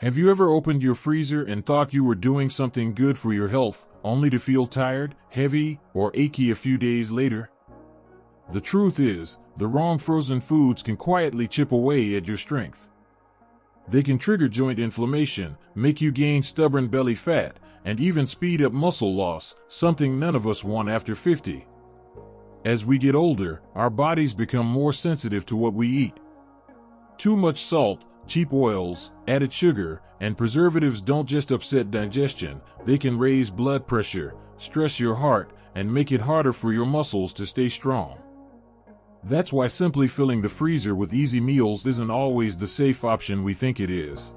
Have you ever opened your freezer and thought you were doing something good for your health, only to feel tired, heavy, or achy a few days later? The truth is, the wrong frozen foods can quietly chip away at your strength. They can trigger joint inflammation, make you gain stubborn belly fat, and even speed up muscle loss, something none of us want after 50. As we get older, our bodies become more sensitive to what we eat. Too much salt, cheap oils, added sugar, and preservatives don't just upset digestion, they can raise blood pressure, stress your heart, and make it harder for your muscles to stay strong. That's why simply filling the freezer with easy meals isn't always the safe option we think it is.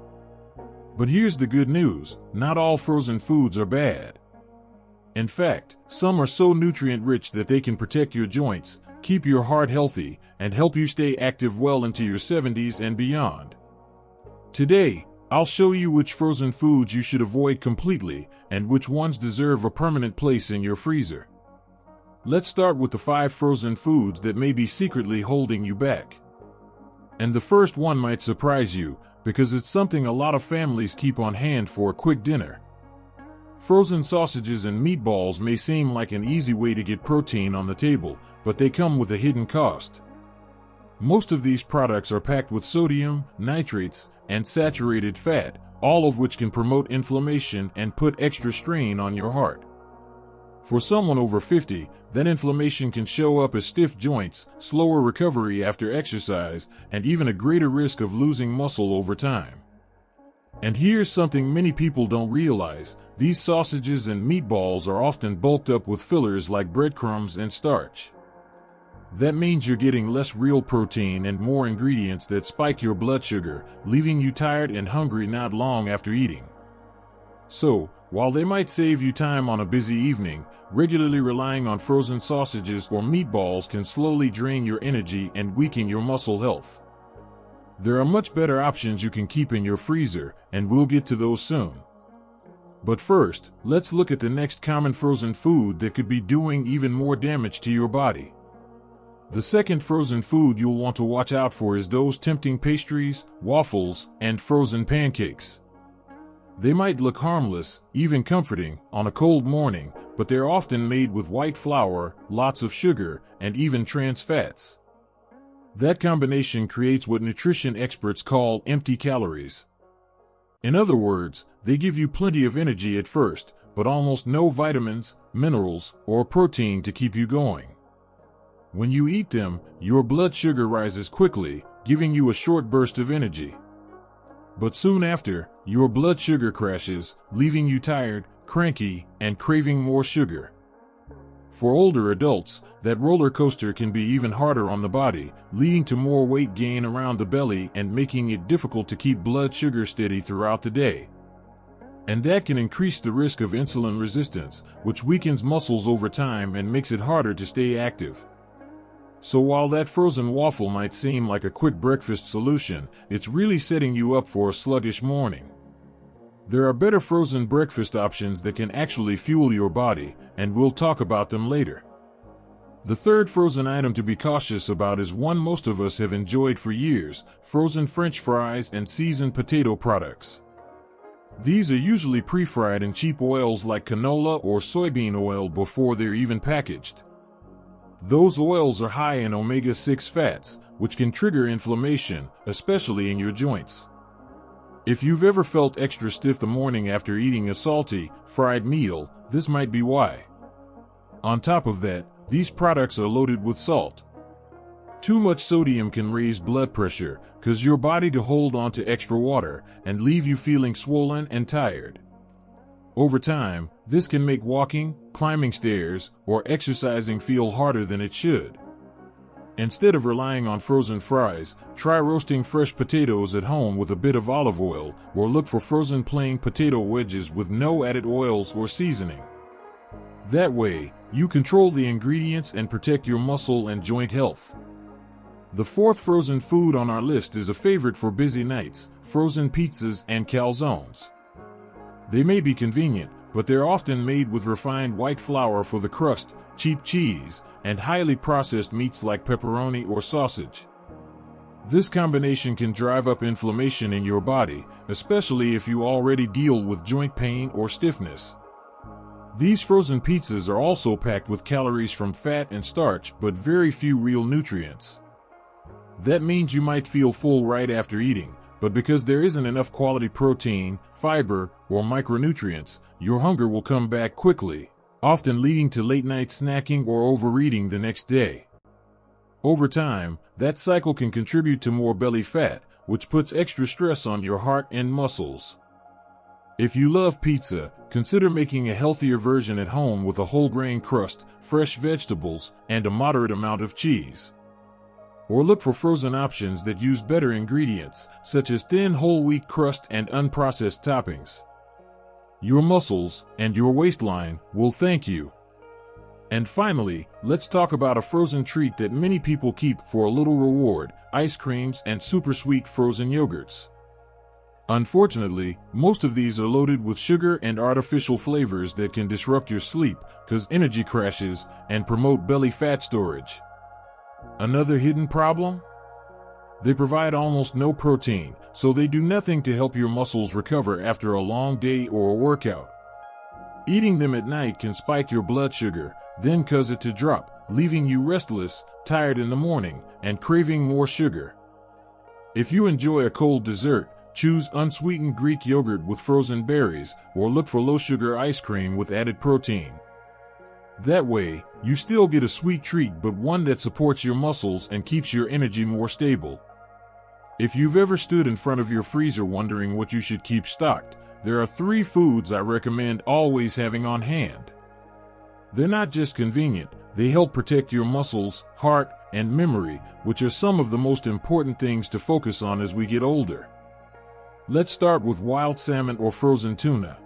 But here's the good news, not all frozen foods are bad. In fact, some are so nutrient-rich that they can protect your joints, keep your heart healthy, and help you stay active well into your 70s and beyond. Today, I'll show you which frozen foods you should avoid completely and which ones deserve a permanent place in your freezer. Let's start with the 5 frozen foods that may be secretly holding you back. And the first one might surprise you because it's something a lot of families keep on hand for a quick dinner. Frozen sausages and meatballs may seem like an easy way to get protein on the table, but they come with a hidden cost. Most of these products are packed with sodium, nitrates, and saturated fat, all of which can promote inflammation and put extra strain on your heart. For someone over 50, that inflammation can show up as stiff joints, slower recovery after exercise, and even a greater risk of losing muscle over time. And here's something many people don't realize, these sausages and meatballs are often bulked up with fillers like breadcrumbs and starch. That means you're getting less real protein and more ingredients that spike your blood sugar, leaving you tired and hungry not long after eating. So, while they might save you time on a busy evening, regularly relying on frozen sausages or meatballs can slowly drain your energy and weaken your muscle health. There are much better options you can keep in your freezer, and we'll get to those soon. But first, let's look at the next common frozen food that could be doing even more damage to your body. The second frozen food you'll want to watch out for is those tempting pastries, waffles, and frozen pancakes. They might look harmless, even comforting, on a cold morning, but they're often made with white flour, lots of sugar, and even trans fats. That combination creates what nutrition experts call empty calories. In other words, they give you plenty of energy at first, but almost no vitamins, minerals, or protein to keep you going. When you eat them, your blood sugar rises quickly, giving you a short burst of energy. But soon after, your blood sugar crashes, leaving you tired, cranky, and craving more sugar. For older adults, that roller coaster can be even harder on the body, leading to more weight gain around the belly and making it difficult to keep blood sugar steady throughout the day. And that can increase the risk of insulin resistance, which weakens muscles over time and makes it harder to stay active. So while that frozen waffle might seem like a quick breakfast solution, it's really setting you up for a sluggish morning. There are better frozen breakfast options that can actually fuel your body, and we'll talk about them later. The third frozen item to be cautious about is one most of us have enjoyed for years, frozen French fries and seasoned potato products. These are usually pre-fried in cheap oils like canola or soybean oil before they're even packaged. Those oils are high in omega-6 fats, which can trigger inflammation, especially in your joints. If you've ever felt extra stiff the morning after eating a salty, fried meal, this might be why. On top of that, these products are loaded with salt. Too much sodium can raise blood pressure, cause your body to hold on to extra water, and leave you feeling swollen and tired. Over time, this can make walking, climbing stairs, or exercising feel harder than it should. Instead of relying on frozen fries, try roasting fresh potatoes at home with a bit of olive oil, or look for frozen plain potato wedges with no added oils or seasoning. That way, you control the ingredients and protect your muscle and joint health. The fourth frozen food on our list is a favorite for busy nights, frozen pizzas and calzones. They may be convenient, but they're often made with refined white flour for the crust, cheap cheese, and highly processed meats like pepperoni or sausage. This combination can drive up inflammation in your body, especially if you already deal with joint pain or stiffness. These frozen pizzas are also packed with calories from fat and starch, but very few real nutrients. That means you might feel full right after eating, but because there isn't enough quality protein, fiber, or micronutrients, your hunger will come back quickly, often leading to late-night snacking or overeating the next day. Over time, that cycle can contribute to more belly fat, which puts extra stress on your heart and muscles. If you love pizza, consider making a healthier version at home with a whole grain crust, fresh vegetables, and a moderate amount of cheese. Or look for frozen options that use better ingredients, such as thin whole wheat crust and unprocessed toppings. Your muscles and your waistline will thank you. And finally, let's talk about a frozen treat that many people keep for a little reward: ice creams and super sweet frozen yogurts. Unfortunately, most of these are loaded with sugar and artificial flavors that can disrupt your sleep, cause energy crashes, and promote belly fat storage. Another hidden problem? They provide almost no protein, so they do nothing to help your muscles recover after a long day or a workout. Eating them at night can spike your blood sugar, then cause it to drop, leaving you restless, tired in the morning, and craving more sugar. If you enjoy a cold dessert, choose unsweetened Greek yogurt with frozen berries, or look for low-sugar ice cream with added protein. That way, you still get a sweet treat, but one that supports your muscles and keeps your energy more stable. If you've ever stood in front of your freezer wondering what you should keep stocked, there are 3 foods I recommend always having on hand. They're not just convenient, they help protect your muscles, heart, and memory, which are some of the most important things to focus on as we get older. Let's start with wild salmon or frozen tuna.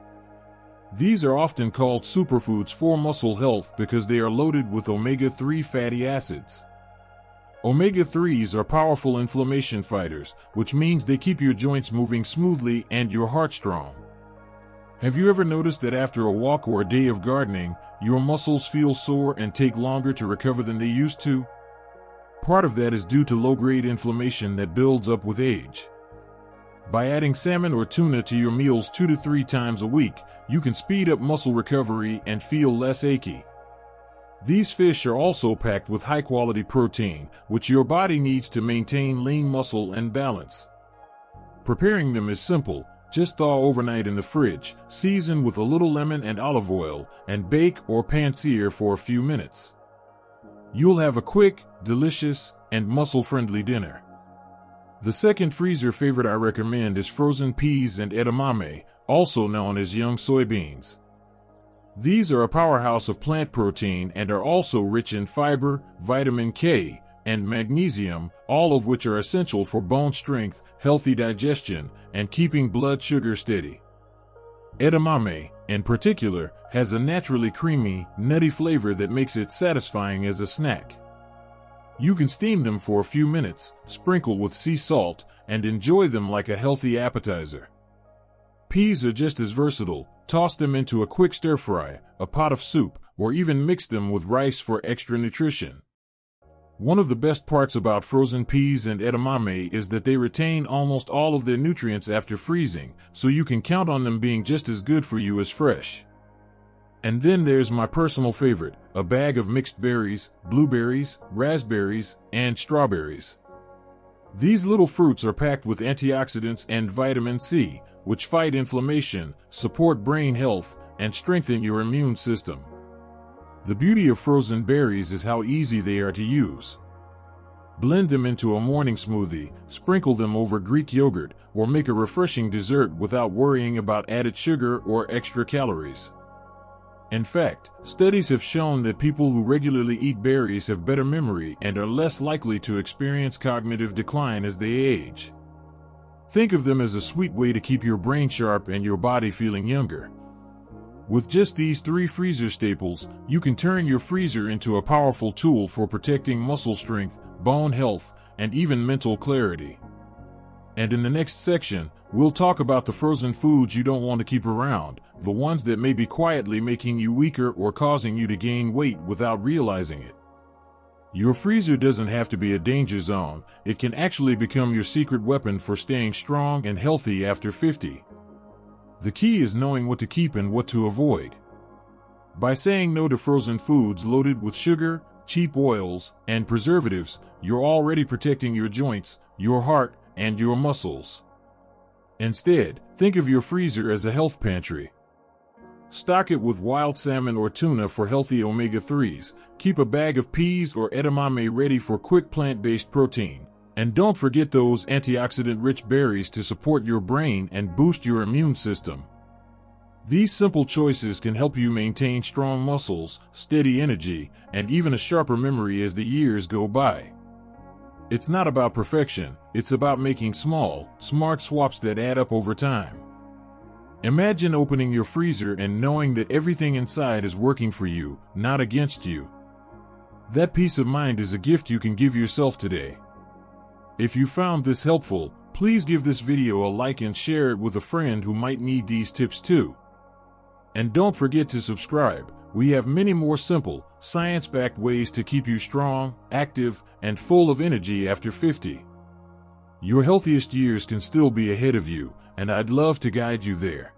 These are often called superfoods for muscle health because they are loaded with omega-3 fatty acids. Omega-3s are powerful inflammation fighters, which means they keep your joints moving smoothly and your heart strong. Have you ever noticed that after a walk or a day of gardening, your muscles feel sore and take longer to recover than they used to? Part of that is due to low-grade inflammation that builds up with age. By adding salmon or tuna to your meals 2 to 3 times a week, you can speed up muscle recovery and feel less achy. These fish are also packed with high-quality protein, which your body needs to maintain lean muscle and balance. Preparing them is simple. Just thaw overnight in the fridge, season with a little lemon and olive oil, and bake or pan-sear for a few minutes. You'll have a quick, delicious, and muscle-friendly dinner. The second freezer favorite I recommend is frozen peas and edamame, also known as young soybeans. These are a powerhouse of plant protein and are also rich in fiber, vitamin K, and magnesium, all of which are essential for bone strength, healthy digestion, and keeping blood sugar steady. Edamame, in particular, has a naturally creamy, nutty flavor that makes it satisfying as a snack. You can steam them for a few minutes, sprinkle with sea salt, and enjoy them like a healthy appetizer. Peas are just as versatile. Toss them into a quick stir-fry, a pot of soup, or even mix them with rice for extra nutrition. One of the best parts about frozen peas and edamame is that they retain almost all of their nutrients after freezing, so you can count on them being just as good for you as fresh. And then there's my personal favorite, a bag of mixed berries, blueberries, raspberries, and strawberries. These little fruits are packed with antioxidants and vitamin C, which fight inflammation, support brain health, and strengthen your immune system. The beauty of frozen berries is how easy they are to use. Blend them into a morning smoothie, sprinkle them over Greek yogurt, or make a refreshing dessert without worrying about added sugar or extra calories. In fact, studies have shown that people who regularly eat berries have better memory and are less likely to experience cognitive decline as they age. Think of them as a sweet way to keep your brain sharp and your body feeling younger. With just these 3 freezer staples, you can turn your freezer into a powerful tool for protecting muscle strength, bone health, and even mental clarity. And in the next section, we'll talk about the frozen foods you don't want to keep around, the ones that may be quietly making you weaker or causing you to gain weight without realizing it. Your freezer doesn't have to be a danger zone. It can actually become your secret weapon for staying strong and healthy after 50. The key is knowing what to keep and what to avoid. By saying no to frozen foods loaded with sugar, cheap oils, and preservatives, you're already protecting your joints, your heart, and your muscles. Instead, think of your freezer as a health pantry. Stock it with wild salmon or tuna for healthy omega-3s. Keep a bag of peas or edamame ready for quick plant-based protein. And don't forget those antioxidant-rich berries to support your brain and boost your immune system. These simple choices can help you maintain strong muscles, steady energy, and even a sharper memory as the years go by. It's not about perfection, it's about making small, smart swaps that add up over time. Imagine opening your freezer and knowing that everything inside is working for you, not against you. That peace of mind is a gift you can give yourself today. If you found this helpful, please give this video a like and share it with a friend who might need these tips too. And don't forget to subscribe. We have many more simple, science-backed ways to keep you strong, active, and full of energy after 50. Your healthiest years can still be ahead of you, and I'd love to guide you there.